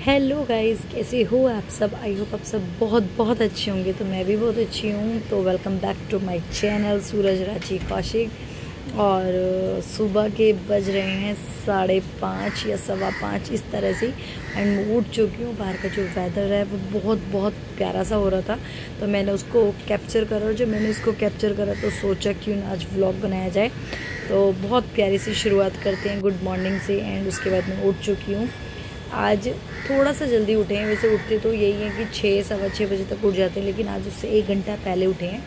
Hello guys, कैसे हो आप सब। आई होप आप सब बहुत बहुत अच्छे होंगे। तो मैं भी बहुत अच्छी हूँ। तो welcome back to my channel Suraj Ranchi Kaushik. और सुबह के बज रहे हैं 5:30 या 5:15 इस तरह से। एंड मैं उठ चुकी हूँ। बाहर का जो वेदर है वो बहुत बहुत प्यारा सा हो रहा था, तो मैंने उसको कैप्चर करा। और जब मैंने उसको कैप्चर करा तो सोचा क्यों ना आज व्लॉग बनाया जाए। तो बहुत प्यारी सी शुरुआत करते हैं गुड मॉर्निंग से। एंड उसके बाद मैं उठ चुकी हूँ। आज थोड़ा सा जल्दी उठे हैं। वैसे उठते तो यही है कि 6-6:15 बजे तक उठ जाते हैं, लेकिन आज उससे 1 घंटा पहले उठे हैं।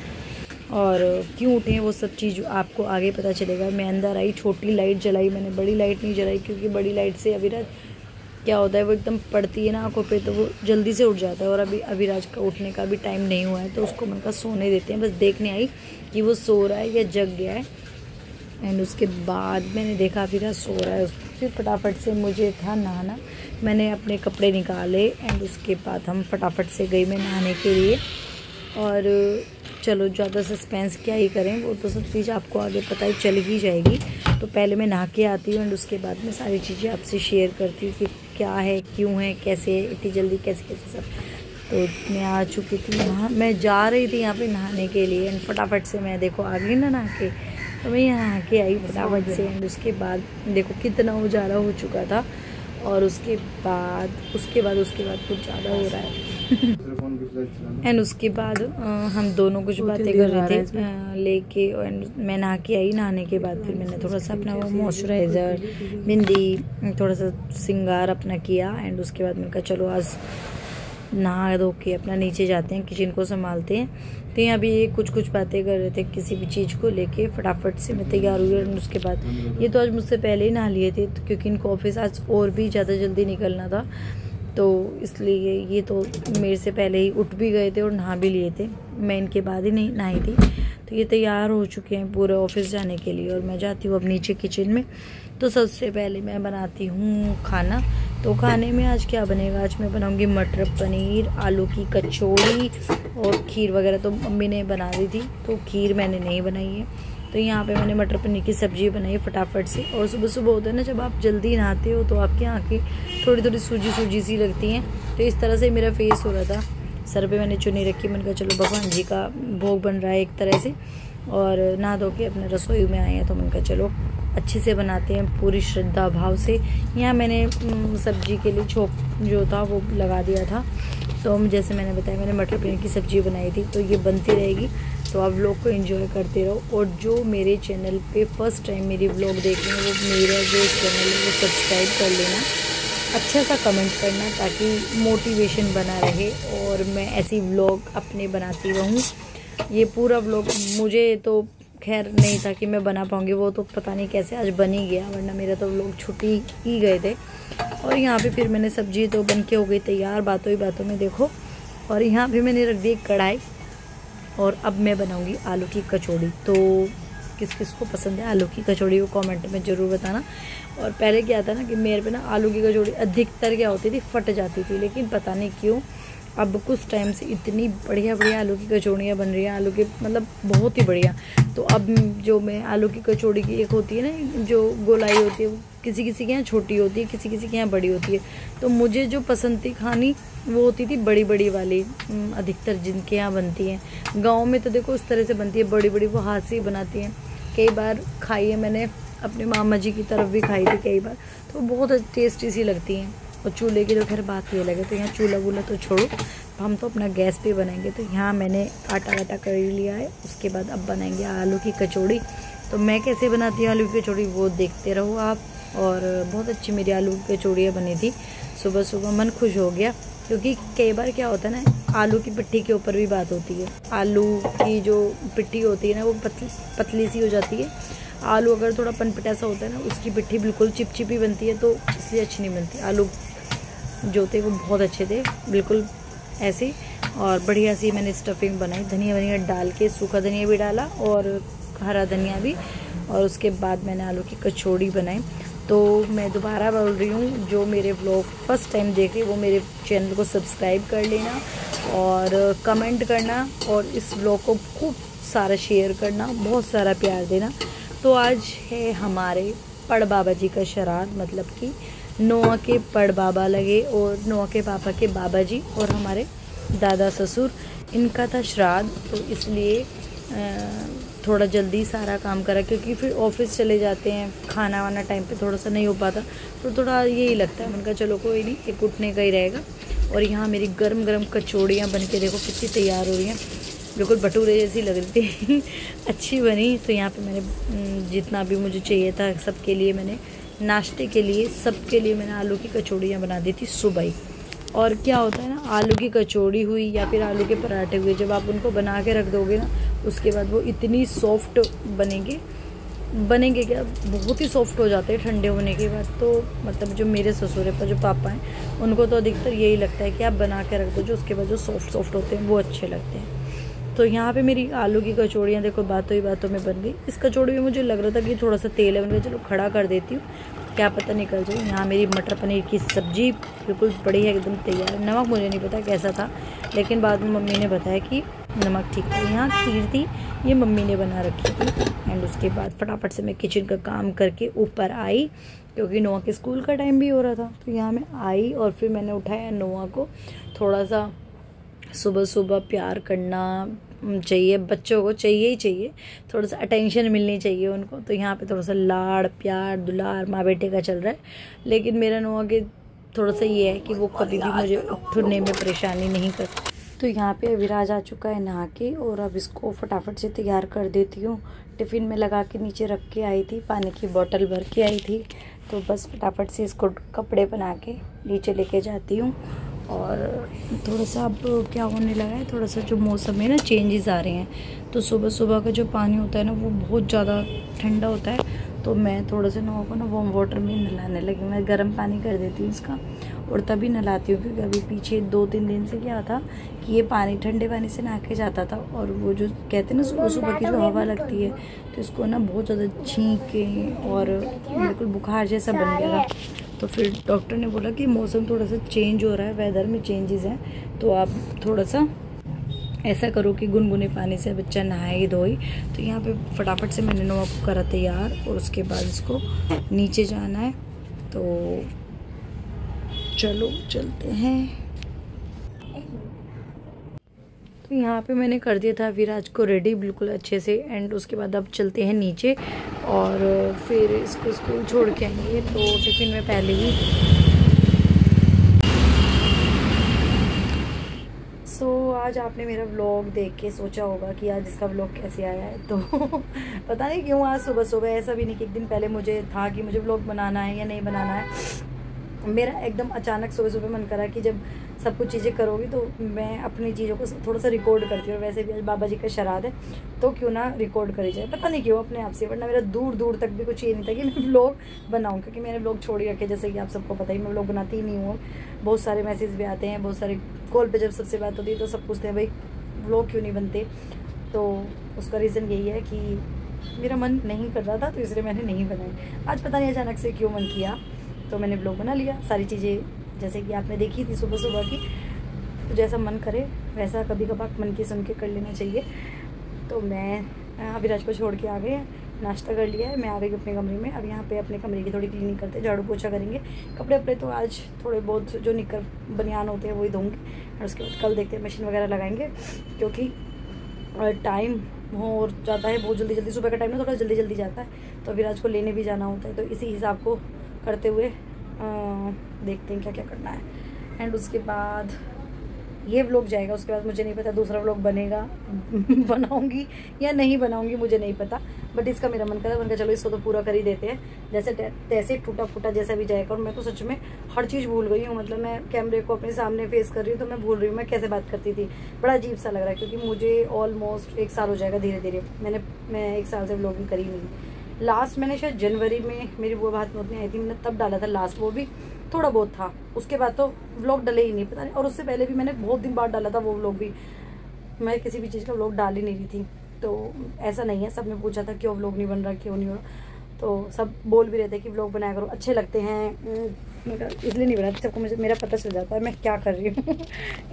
और क्यों उठे हैं वो सब चीज़ आपको आगे पता चलेगा। मैं अंदर आई, छोटी लाइट जलाई मैंने, बड़ी लाइट नहीं जलाई, क्योंकि बड़ी लाइट से अविराज क्या होता है, वो एकदम पड़ती है ना आंखों पे, तो वो जल्दी से उठ जाता है। और अभी अविराज का उठने का भी टाइम नहीं हुआ है, तो उसको मन का सोने देते हैं। बस देखने आई कि वो सो रहा है या जग गया है। एंड उसके बाद मैंने देखा अविराज सो रहा है। फिर फटाफट से मुझे था नहाना, मैंने अपने कपड़े निकाले। एंड उसके बाद हम फटाफट से गई मैं नहाने के लिए। और चलो ज़्यादा सस्पेंस क्या ही करें, वो तो सब चीज़ आपको आगे पता ही चल ही जाएगी। तो पहले मैं नहा के आती हूँ, एंड उसके बाद मैं सारी चीज़ें आपसे शेयर करती हूँ कि क्या है, क्यों है, कैसे है, इतनी जल्दी कैसे कैसे सब। तो मैं आ चुकी थी वहाँ, मैं जा रही थी यहाँ पे नहाने के लिए। एंड फटाफट से मैं देखो आ गई ना नहा के, तो मैं यहाँ आके आई फटाफट से। एंड उसके बाद देखो कितना उजाला हो चुका था। और उसके बाद कुछ ज़्यादा हो रहा है। एंड उसके बाद हम दोनों कुछ बातें कर रहे थे लेके। एंड मैं नहा के आई, नहाने के बाद फिर मैंने थोड़ा सा अपना वो मॉइस्चराइज़र, बिंदी, थोड़ा सा श्रृंगार अपना किया। एंड उसके बाद मैंने कहा चलो आज नहा धो के अपना नीचे जाते हैं, किचन को संभालते हैं। तो यहाँ भी कुछ बातें कर रहे थे किसी भी चीज़ को लेके। फटाफट से मैं तैयार हुई। और उसके बाद ये तो आज मुझसे पहले ही नहा लिए थे, तो क्योंकि इनको ऑफिस आज और भी ज़्यादा जल्दी निकलना था, तो इसलिए ये तो मेरे से पहले ही उठ भी गए थे और नहा भी लिए थे। मैं इनके बाद ही नहीं नहाई थी। तो ये तैयार हो चुके हैं पूरे ऑफिस जाने के लिए। और मैं जाती हूँ अब नीचे किचन में। तो सबसे पहले मैं बनाती हूँ खाना। तो खाने में आज क्या बनेगा, आज मैं बनाऊँगी मटर पनीर, आलू की कचौड़ी और खीर वगैरह तो मम्मी ने बना दी थी, तो खीर मैंने नहीं बनाई है। तो यहाँ पे मैंने मटर पनीर की सब्ज़ी बनाई फटाफट से। और सुबह सुबह होता है ना, जब आप जल्दी नहाते हो तो आपकी आँखें थोड़ी थोड़ी सूजी सी लगती हैं। तो इस तरह से मेरा फेस हो रहा था। सर पे मैंने चुन्नी रखी, मैंने कहा चलो भगवान जी का भोग बन रहा है एक तरह से। और नहा धो के अपने रसोई में आए हैं, तो मैंने कहा चलो अच्छे से बनाते हैं पूरी श्रद्धा भाव से। यहाँ मैंने सब्जी के लिए छोक जो था वो लगा दिया था। तो जैसे मैंने बताया, मैंने मटर पनीर की सब्ज़ी बनाई थी, तो ये बनती रहेगी। तो आप व्लॉग को एंजॉय करते रहो। और जो मेरे चैनल पे फर्स्ट टाइम मेरी व्लॉग देख रहे हैं, वो मेरा जो चैनल है वो सब्सक्राइब कर लेना, अच्छा सा कमेंट करना, ताकि मोटिवेशन बना रहे और मैं ऐसी व्लॉग अपने बनाती रहूँ। ये पूरा व्लॉग मुझे तो खैर नहीं था कि मैं बना पाऊँगी, वो तो पता नहीं कैसे आज बन ही गया, वरना मेरा तो व्लॉग छुट्टी ही गए थे। और यहाँ पे फिर मैंने सब्जी तो बन के हो गई तैयार बातों ही बातों में देखो। और यहाँ पे मैंने रख दी कढ़ाई, और अब मैं बनाऊँगी आलू की कचौड़ी। तो किस किस को पसंद है आलू की कचौड़ी, वो कमेंट में ज़रूर बताना। और पहले क्या था ना कि मेरे पे ना आलू की कचौड़ी अधिकतर क्या होती थी, फट जाती थी, लेकिन पता नहीं क्यों अब कुछ टाइम से इतनी बढ़िया आलू की कचौड़ियाँ बन रही हैं, आलू के मतलब बहुत ही बढ़िया। तो अब जो मैं आलू की कचौड़ी की एक होती है ना जो गोलाई होती है, वो किसी किसी के यहाँ छोटी होती है, किसी किसी के यहाँ बड़ी होती है। तो मुझे जो पसंद थी खानी वो होती थी बड़ी बड़ी वाली, अधिकतर जिनके यहाँ बनती हैं। गाँव में तो देखो उस तरह से बनती है बड़ी बड़ी, वो हाथ से ही बनाती हैं। कई बार खाई है मैंने, अपने मामा जी की तरफ भी खाई थी कई बार, तो बहुत टेस्टी सी लगती हैं। और चूल्हे की तो खैर बात ही अलग है। तो यहाँ चूल्हा वूल्हा तो छोड़ो, हम तो अपना गैस पे बनाएंगे। तो यहाँ मैंने आटा वाटा कर लिया है। उसके बाद अब बनाएंगे आलू की कचौड़ी। तो मैं कैसे बनाती हूँ आलू की कचौड़ी वो देखते रहो आप। और बहुत अच्छी मेरी आलू की कचौड़ियाँ बनी थी। सुबह सुबह मन खुश हो गया, क्योंकि कई बार क्या होता है ना, आलू की पिट्ठी के ऊपर भी बात होती है। आलू की जो पिट्ठी होती है ना वो पतली सी हो जाती है। आलू अगर थोड़ा पनपटा सा होता है ना, उसकी पिट्ठी बिल्कुल चिपचिपी बनती है, तो इसलिए अच्छी नहीं बनती। आलू जो थे वो बहुत अच्छे थे, बिल्कुल ऐसे। और बढ़िया सी मैंने स्टफिंग बनाई, धनिया वनिया डाल के, सूखा धनिया भी डाला और हरा धनिया भी। और उसके बाद मैंने आलू की कचौड़ी बनाई। तो मैं दोबारा बोल रही हूँ, जो मेरे व्लॉग फर्स्ट टाइम देख रहे वो मेरे चैनल को सब्सक्राइब कर लेना और कमेंट करना, और इस व्लॉग को खूब सारा शेयर करना, बहुत सारा प्यार देना। तो आज है हमारे पड़ बाबा जी का श्राद्ध, मतलब कि नोआ के पड़ बाबा लगे और नोआ के पापा के बाबा जी और हमारे दादा ससुर, इनका था श्राद्ध, तो इसलिए थोड़ा जल्दी सारा काम करा, क्योंकि फिर ऑफिस चले जाते हैं, खाना वाना टाइम पे थोड़ा सा नहीं हो पाता, तो थोड़ा यही लगता है। मैंने कहा चलो कोई नहीं, एक उठने का ही रहेगा। और यहाँ मेरी गरम गरम कचौड़ियाँ बन के देखो कितनी तैयार हो रही हैं, बिल्कुल भटूरे जैसी लग रही थी अच्छी बनी। तो यहाँ पे मैंने जितना भी मुझे चाहिए था सबके लिए, मैंने नाश्ते के लिए सबके लिए मैंने आलू की कचौड़ियाँ बना दी थी सुबह ही। और क्या होता है ना, आलू की कचौड़ी हुई या फिर आलू के पराठे हुए, जब आप उनको बना के रख दोगे ना, उसके बाद वो इतनी सॉफ्ट बनेंगे क्या, बहुत ही सॉफ्ट हो जाते हैं ठंडे होने के बाद। तो मतलब जो मेरे ससुर पर जो पापा हैं, उनको तो अधिकतर यही लगता है कि आप बना के रख दो, जो उसके बाद जो सॉफ्ट होते हैं वो अच्छे लगते हैं। तो यहाँ पे मेरी आलू की कचौड़ियाँ देखो बातों ही बातों में बन गई। इस कचौड़ी में मुझे लग रहा था कि थोड़ा सा तेल है, मैंने चलो खड़ा कर देती हूँ, क्या पता निकल जाए। यहाँ मेरी मटर पनीर की सब्ज़ी बिल्कुल बड़ी है, एकदम तैयार है। नमक मुझे नहीं पता कैसा था, लेकिन बाद में मम्मी ने बताया कि नमक ठीक है। यहाँ खीर थी, ये मम्मी ने बना रखी थी। एंड उसके बाद फटाफट से मैं किचन का काम करके ऊपर आई, क्योंकि नोआ के स्कूल का टाइम भी हो रहा था। तो यहाँ मैं आई और फिर मैंने उठाया नोआ को। थोड़ा सा सुबह सुबह प्यार करना चाहिए, बच्चों को चाहिए ही चाहिए, थोड़ा सा अटेंशन मिलनी चाहिए उनको। तो यहाँ पे थोड़ा सा लाड़ प्यार दुलार माँ बेटे का चल रहा है। लेकिन मेरा नोआ के थोड़ा सा ये है कि वो कभी भी मुझे उठने में परेशानी नहीं करता। तो यहाँ पे विराज आ चुका है नहा के, और अब इसको फटाफट से तैयार कर देती हूँ। टिफ़िन में लगा के नीचे रख के आई थी, पानी की बोतल भर के आई थी, तो बस फटाफट से इसको कपड़े बना के नीचे लेके जाती हूँ। और थोड़ा सा अब क्या होने लगा है, थोड़ा सा जो मौसम में ना चेंजेस आ रहे हैं, तो सुबह सुबह का जो पानी होता है ना वो बहुत ज़्यादा ठंडा होता है। तो मैं थोड़ा सा नोआ को ना वार्म वाटर में नहलाने लगी, मैं गर्म पानी कर देती हूँ इसका, और तभी नहलाती हूँ। क्योंकि अभी पीछे 2-3 दिन से क्या था कि ये पानी ठंडे पानी से नहा के जाता था, और वो जो कहते हैं ना सुबह सुबह की जो हवा लगती है, तो इसको ना बहुत ज़्यादा छींके और बिल्कुल बुखार जैसा बन गया था। तो फिर डॉक्टर ने बोला कि मौसम थोड़ा सा चेंज हो रहा है, वेदर में चेंजेस हैं, तो आप थोड़ा सा ऐसा करो कि गुनगुने पानी से बच्चा नहाए धोए। तो यहाँ पे फटाफट से मैंने नोआ को करा तैयार, और उसके बाद इसको नीचे जाना है। तो चलो चलते हैं। तो यहाँ पे मैंने कर दिया था विराज को रेडी बिल्कुल अच्छे से। एंड उसके बाद अब चलते हैं नीचे और फिर इसको स्कूल छोड़ के आएंगे। तो टिफ़िन में पहले ही आज आपने मेरा व्लॉग देख के सोचा होगा कि आज इसका व्लॉग कैसे आया है। तो पता नहीं क्यों आज सुबह सुबह, ऐसा भी नहीं कि एक दिन पहले मुझे था कि मुझे व्लॉग बनाना है या नहीं बनाना है, मेरा एकदम अचानक सुबह सुबह मन करा कि जब सब कुछ चीज़ें करोगी तो मैं अपनी चीज़ों को थोड़ा सा रिकॉर्ड करती हूँ। वैसे भी आज बाबा जी का श्राद्ध है, तो क्यों ना रिकॉर्ड करी जाए, पता नहीं क्यों अपने आप से। वरना मेरा दूर दूर तक भी कुछ ये नहीं था कि मैं व्लॉग बनाऊँ, क्योंकि मैंने व्लॉग छोड़ ही रखे, जैसे कि आप सबको पता ही मैं व्लॉग बनाती ही नहीं हूँ। बहुत सारे मैसेज भी आते हैं, बहुत सारे कॉल पर जब सबसे बात होती है तो सब पूछते हैं भाई व्लॉग क्यों नहीं बनते। तो उसका रीज़न यही है कि मेरा मन नहीं कर रहा था, तो इसलिए मैंने नहीं बनाई। आज पता नहीं अचानक से क्यों मन किया, तो मैंने व्लॉग बना लिया। सारी चीज़ें जैसे कि आपने देखी थी सुबह सुबह की, तो जैसा मन करे वैसा कभी कभार मन की सुन के कर लेना चाहिए। तो मैं अभिराज को छोड़ के आ गए, नाश्ता कर लिया है, मैं आ गई अपने कमरे में। अब यहाँ पे अपने कमरे की थोड़ी क्लीनिंग करते, झाड़ू पोछा करेंगे। कपड़े अपने तो आज थोड़े बहुत जो निकर बनियान होते हैं वही धोंगे, और उसके बाद कल देखते हैं मशीन वगैरह लगाएंगे, क्योंकि टाइम हो जाता है बहुत जल्दी जल्दी। सुबह का टाइम ना थोड़ा जल्दी जल्दी जाता है, तो अभिराज को लेने भी जाना होता है। तो इसी हिसाब को करते हुए देखते हैं क्या क्या करना है। एंड उसके बाद ये व्लॉग जाएगा, उसके बाद मुझे नहीं पता दूसरा व्लॉग बनेगा बनाऊंगी या नहीं बनाऊंगी, मुझे नहीं पता। बट इसका मेरा मन कर चलो इसको तो पूरा कर ही देते हैं, जैसे तैसे टूटा फूटा जैसा भी जाएगा। और मैं तो सच में हर चीज़ भूल गई हूँ, मतलब मैं कैमरे को अपने सामने फेस कर रही हूँ तो मैं भूल रही हूँ मैं कैसे बात करती थी। बड़ा अजीब सा लग रहा है, क्योंकि मुझे ऑलमोस्ट 1 साल हो जाएगा धीरे धीरे। मैं 1 साल से व्लॉगिंग करी नहीं। लास्ट मैंने शायद जनवरी में मेरी वो बात में उतनी आई थी, मैंने तब डाला था लास्ट, वो भी थोड़ा बहुत था। उसके बाद तो व्लॉग डले ही नहीं, पता नहीं। और उससे पहले भी मैंने बहुत दिन बाद डाला था वो व्लॉग भी, मैं किसी भी चीज़ का व्लॉग डाल ही नहीं रही थी। तो ऐसा नहीं है, सबने पूछा था क्यों व्लॉग नहीं बन रहा, क्यों नहीं हो रहा, तो सब बोल भी रहे थे कि व्लॉग बनाया करो, अच्छे लगते हैं। इसलिए नहीं बनाती, सबको मुझे मेरा पता चल जाता है मैं क्या कर रही हूँ।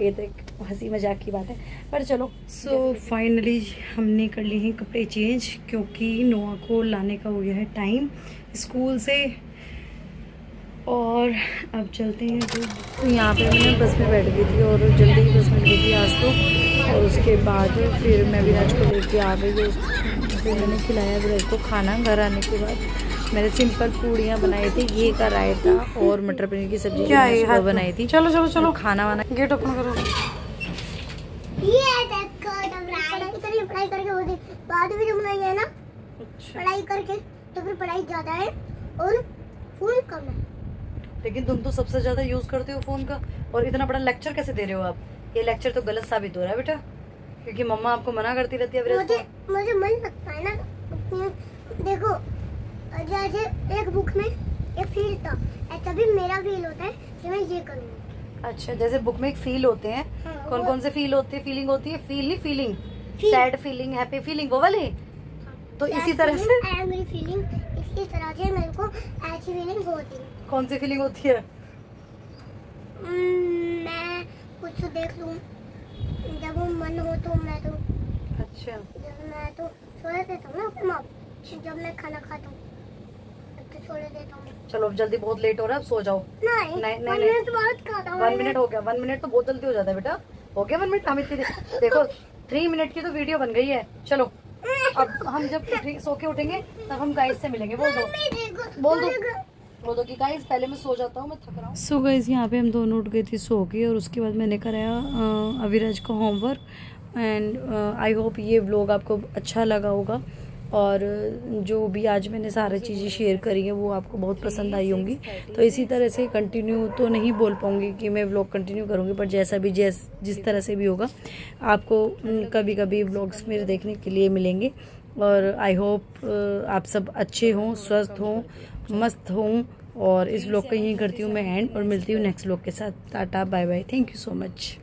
ये तो एक हंसी मजाक की बात है, पर चलो। सो फाइनली हमने कर लिए हैं कपड़े चेंज, क्योंकि नोआ को लाने का हो गया है टाइम स्कूल से। और अब चलते हैं। तो यहाँ पे मैं बस में बैठ गई थी और जल्दी ही बस में गई थी आज तो। और उसके बाद फिर मैं विराज को लेके आ गई। फिर मैंने खिलाया विराज को खाना। घर आने के बाद मैंने सिंपल पूड़ियाँ बनाई थी, ये का रायता और मटर पनीर की सब्जी सुबह बनाई थी। चलो चलो चलो खाना वाना गेट ओपन करो। पढ़ाई करके बाद में जो बनाई है ना, पढ़ाई करके तो फिर पढ़ाई ज्यादा है और फोन कम है। लेकिन तुम तो सबसे ज्यादा यूज करते हो फोन का, और इतना बड़ा लेक्चर कैसे दे रहे हो आप? ये लेक्चर तो गलत साबित हो रहा है बेटा, क्योंकि मम्मा आपको मना करती रहती है। मुझे मन लगता है ना, देखो जैसे एक बुक में एक फील था, ऐसा भी मेरा फील होता है कि मैं ये करूँगी। अच्छा, जैसे बुक में एक फील होते हैं। हाँ, कौन कौन से फील होते हैं? फीलिंग होती है, फील नहीं feeling, sad feeling, happy feeling, वो वाली। तो इसी तरह से मेरी फीलिंग इसी तरह से मेरे को ऐसी फीलिंग होती है। कौन सी फीलिंग होती है? मैं कुछ देख लूं, जब वो मन हो तो मैं तो अच्छा, जब मैं तो छोड़ देता हूँ ना अपने माँ, जब मैं खाना खाता हूँ तो छोड़ देता हूँ। चलो अब जल्दी बहुत लेट हो रहा है, अब सो जाओ। नहीं नहीं नहीं, 1 मिनट बाद खाता हूँ। 1 मिनट हो गया, 1 मिनट तो बहुत जल्दी हो जाता है बेटा। हो गया 1 मिनट? हम इतनी देखो 3 मिनट की तो वीडियो बन गई है। चलो अब हम जब सो के उठेंगे तब हम गाइस से मिलेंगे। बोल दो कि गाइस पहले मैं सो जाता हूँ, मैं थक रहा हूँ। सो गाइस यहाँ पे हम दोनों उठ गए थे सो के, और उसके बाद मैंने कराया अविराज का होमवर्क। एंड आई होप ये व्लॉग आपको अच्छा लगा होगा, और जो भी आज मैंने सारी चीज़ें शेयर करी है वो आपको बहुत पसंद आई होंगी। तो इसी तरह से कंटिन्यू तो नहीं बोल पाऊँगी कि मैं व्लॉग कंटिन्यू करूँगी, पर जैसा भी जिस तरह से भी होगा आपको कभी कभी व्लॉग्स मेरे देखने के लिए मिलेंगे। और आई होप आप सब अच्छे हों, स्वस्थ हों, मस्त हों। और इस व्लॉग को यहीं करती हूँ मैं एंड, और मिलती हूँ नेक्स्ट व्लॉग के साथ। Tata bye bye, thank you so much.